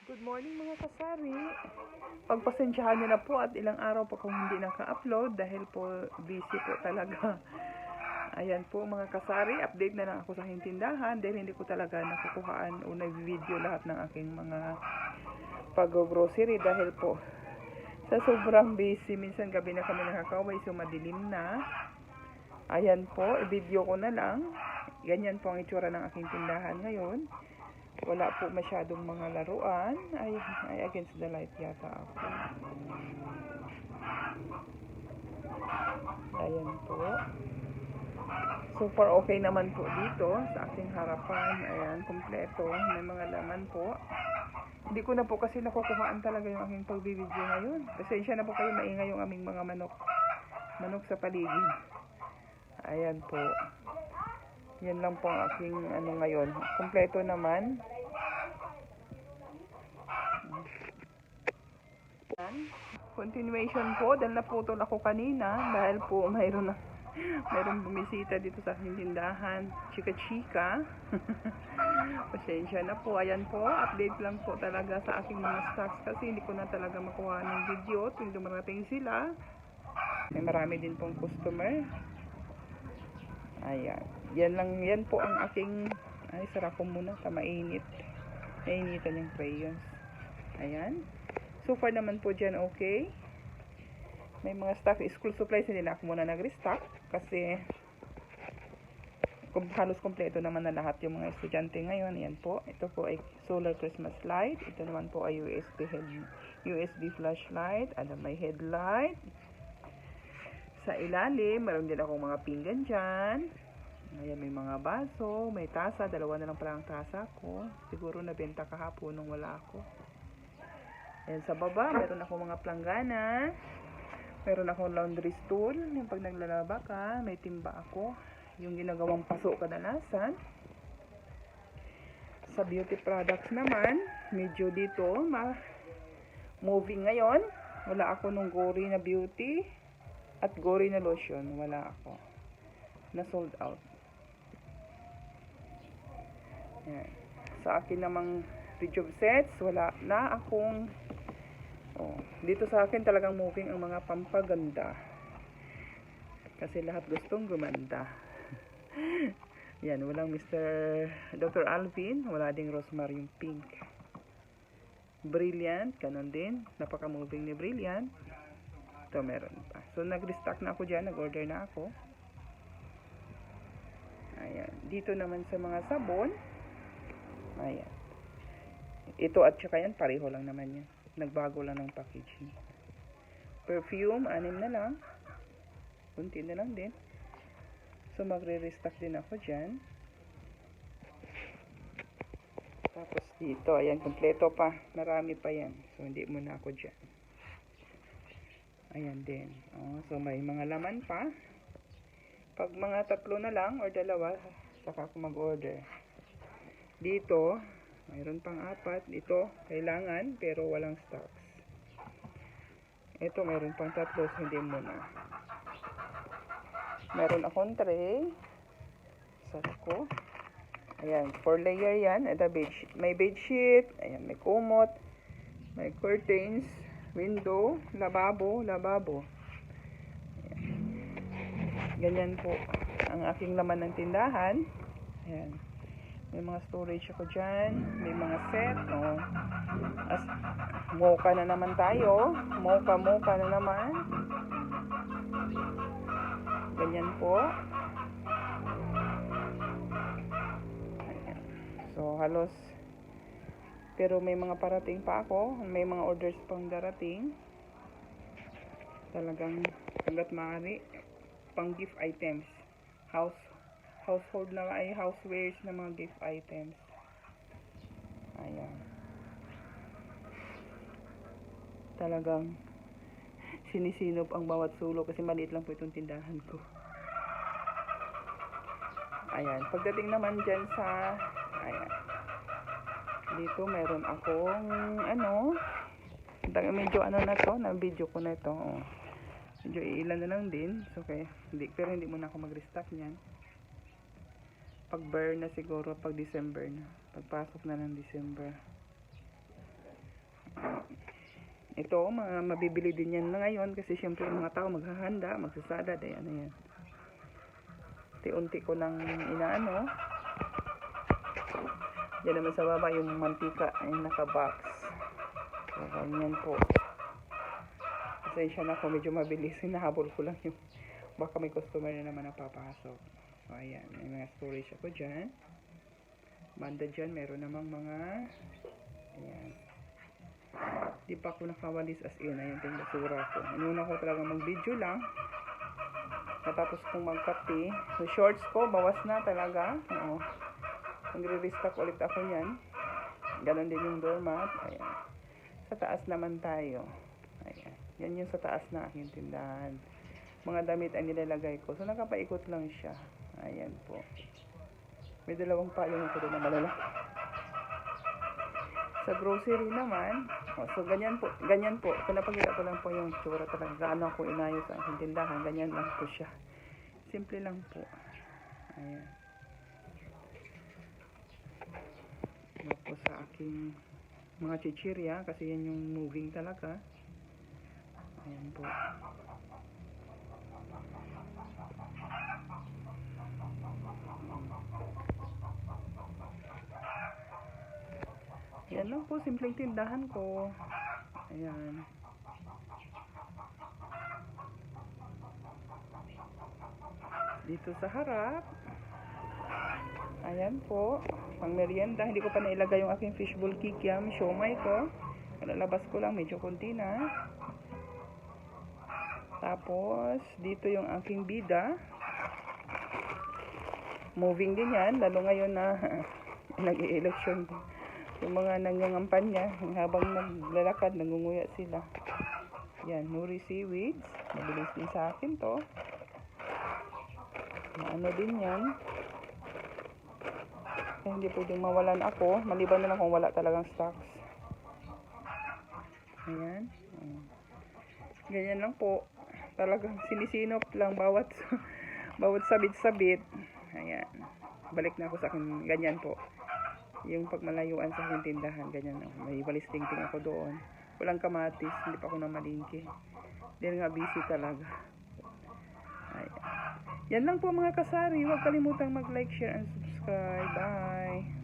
Good morning mga kasari. Pagpasensyahan niyo na po at ilang araw po kung hindi naka-upload dahil po busy po talaga. Ayan po mga kasari, update na lang ako sa aking tindahan dahil hindi ko talaga nakukuhaan o nag-video lahat ng aking mga pag-grocery dahil po sa sobrang busy. Minsan gabi na kami nakakauwi so madilim na. Ayan po, i-video ko na lang. Ganyan po ang itsura ng aking tindahan ngayon. Wala po masyadong mga laruan. Ay against the light yata ako. Ayan po. So far okay naman po dito sa aking harapan. Ayan, kompleto. May mga laman po. Hindi ko na po kasi nakukuhaan talaga yung aking pagbibideo ngayon. Pasensya na po kayo, maingay yung aming mga manok. Manok sa paligid. Ayan po. Yan lang po ang aking ano ngayon. Kompleto naman. Continuation po. Dahil naputol ako kanina. Dahil po mayroong bumisita dito sa aking tindahan. Chika-chika. Pasensya na po. Ayan po. Update lang po talaga sa aking mga stocks. Kasi hindi ko na talaga makuha ng video. Tuwing dumarating sila. May marami din pong customer. Ayan. Yan po ang aking, sara ko muna, mainit. Nainitan yung crayons. Ayan. So far naman po dyan okay. May mga stock, school supplies, hindi na ako muna nag-restock. Kasi, halos kompleto naman na lahat yung mga estudyante ngayon. Ayan po. Ito po ay solar Christmas light. Ito naman po ay USB flashlight. May headlight. Sa ilalim, meron din akong mga pinggan dyan. Ayan, may mga baso, may tasa. Dalawa na lang pala ang tasa ko. Siguro nabenta kahapon nung wala ako. Ayan, sa baba, meron akong mga planggana. Meron akong laundry stool. Yung pag naglalaba ka, may timba ako. Yung ginagawang paso kadalasan. Sa beauty products naman, medyo dito, moving ngayon. Wala ako nung gory na beauty. At gory na lotion, wala ako. Na sold out. Yan. Sa akin namang rejuve sets, wala na akong dito sa akin talagang moving ang mga pampaganda. Kasi lahat gustong gumanda. Yan, walang Dr. Alvin, wala ding Rosemary yung pink. Brilliant, ganun din. Napaka-moving ni Brilliant. Ito meron pa. So nag-restock na ako dyan, nag-order na ako. Ayan. Dito naman sa mga sabon. Ayan. Ito at saka yan, pareho lang naman yan. Nagbago lang ng packaging. Perfume, 6 na lang. Kunti na lang din. So magre-restock din ako dyan. Tapos dito, ayan, kompleto pa. Marami pa yan. So hindi muna ako dyan. Ayan din. So, may mga laman pa. Pag mga 3 na lang or 2, saka ako mag-order. Dito, mayroon pang 4. Ito, kailangan, pero walang stocks. Ito, mayroon pang 3. Hindi muna. Meron akong tray. Sako. Ayan, 4 layer yan. May bedsheet. Ayan, may kumot. May curtains. Window, lababo. Ayan. Ganyan po ang aking laman ng tindahan. Ayan. May mga storage ako dyan. May mga set. Mocha na naman tayo. Mocha na naman. Ganyan po. Ayan. So, halos pero may mga parating pa ako. May mga orders pang darating. Talagang hanggat maaari. Pang gift items. Household na ay housewares na mga gift items. Ayan. Talagang sinisinop ang bawat sulok kasi maliit lang po itong tindahan ko. Ayan. Pagdating naman dyan sa ayan. Dito meron akong medyo na to, na video ko na ito. Medyo ilan na lang din. So, okay. Pero hindi muna ako mag-restock niyan. Pag burn na siguro, pag December na. Pagpasok na ng December. Ito, mabibili din yan na ngayon kasi syempre yung mga tao maghahanda, magsasada, ayan na yan. Unti-unti ko nang inaano. Yan naman sa baba yung mantika ay naka-box. So, ganyan po. Pasensya na ako, medyo mabilis. Hinahabol ko lang yung baka may customer na naman napapasok. So, ayan. May mga storage ako dyan. Banda dyan, meron namang mga ayan. Di pa ako nakawalis as in. Ayan, yung basura ko. Inuna ko talaga mag-video lang. Natapos kong magkape. So, shorts ko, bawas na talaga. Oo. Magre-restock ulit ako yan. Ganon din yung doormat. Ayan. Sa taas naman tayo. Ayan. Yan yung sa taas na aking tindahan. Mga damit ang nilalagay ko. So, nakapaikot lang siya. Ayan po. May dalawang payong ako doon na malalaki. Sa grocery naman, so ganyan po. Kung napakita ko lang po yung tsura talaga. Gaano ako inayos ang aking tindahan. Ganyan lang po siya. Simple lang po. Ayan. Tapos sa aking mga chichirya, kasi yan yung moving talaga. Ayan po. Yan lang po, simpleng tindahan ko. Ayan. Dito sa harap. Ayan po. Pang merienda. Hindi ko pa nailagay yung aking fishbowl kikiam. Siomay ko. Lalabas ko lang. Medyo konti na. Tapos, dito yung aking bida. Moving din yan. Lalo ngayon na nag-i-election. Yung mga nangangampanya, habang naglalakad, nangunguya sila. Yan, Nuri Seaweeds. Mabilis din sa akin to. Ano din yan. Kaya hindi pwedeng mawalan ako. Maliban na lang kung wala talagang stocks. Ayan. Ganyan lang po. Talagang sinisinop lang bawat sabit-sabit. Ayan. Balik na ako sa akin. Ganyan po. Yung pagmalayuan sa aking tindahan, ganyan. May walis tingting ako doon. Walang kamatis, hindi pa ako namalingki. Dahil nga busy talaga. Ayan. Yan lang po mga kasari. Huwag kalimutang mag-like, share, and subscribe. Bye!